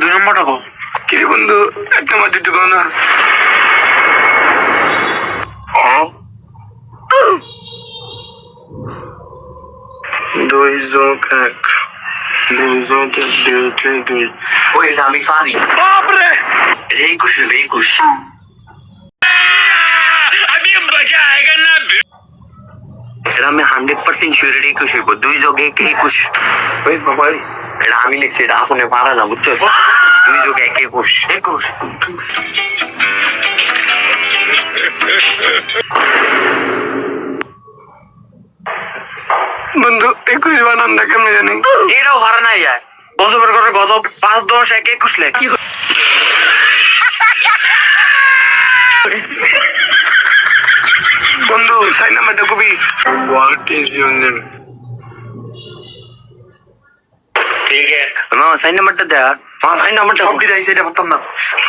দুই নম্বরটা কো কি রে বন্ধু, এক নম্বর দিতে কো না। দুই যোগ এক, দুই যোগ এক, দুই। ওই এটা আমি পারি। বাপরে, এটা 21 হবে 21। এটা আমি 100% শিওর এটা 21 হইব। 2 যোগ 1 21। ওই বাবা, এটা আমি লিখছি, এটা আপনি পারা না বুঝছো? 2 যোগ 1 21। 21। বন্ধু 21 বানান না কেমনে জানি? এটাও হারা নাই যায়। বছর করে গত 5 10 1 21 লেখ। বন্ধু 4 নাম্বারটা কবি। What is your name? ঠিক আছে না 4 নাম্বারটা দেয়া। 4 নাম্বারটা সব দিতে আইছে, এটা পারতাম না।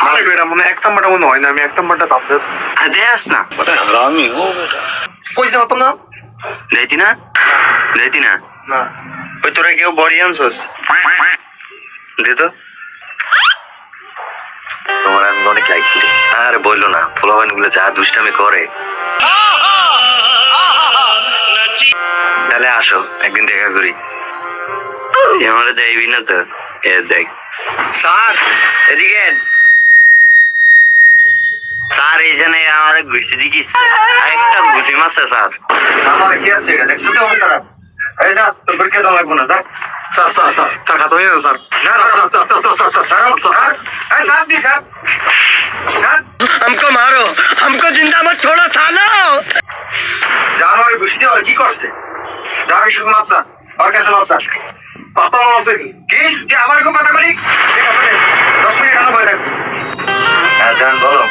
আরে বেটা, মনে হয় এক নাম্বারটা মনে হয় না, আমি এক নাম্বারটা ভাবতেছি। আর দেয়াস না। হারামি ও বেটা, কইতে পারতাম না। দেইতি না দেইতি না। না, ওই তোরা কেউ বড়ি আনছস? দে তো। তোমার আমি অনেক লাইক করি। আর বললো না, ফলোয়ার গুলো যা দুষ্টামি করে। তাহলে আসো একদিন দেখা করি। তুই আমারে দেখবি না তো? এ দেখ স্যার, এদিকে স্যার, এইখানে আমাদের ঘুষি দিকিস একটা ঘুষি মারছে স্যার। আমার কি আছে এটা দেখছো তো অবস্থা? এই যা, তোর পরীক্ষা দাও লাগবো না, যা। স্যার স্যার স্যার স্যার, খাতা নিয়ে স্যার। না না না, साथ भी साथ। हमको मारो, हमको जिंदा मत छोड़ो सालो। जानवर घुसने और की करते जाओ शुभ मापसा और कैसे मापसा পাতা মারছে কি? কি যে আমার কো কথা বলি 10 মিনিট আনো বই রাখ। হ্যাঁ জান বলো।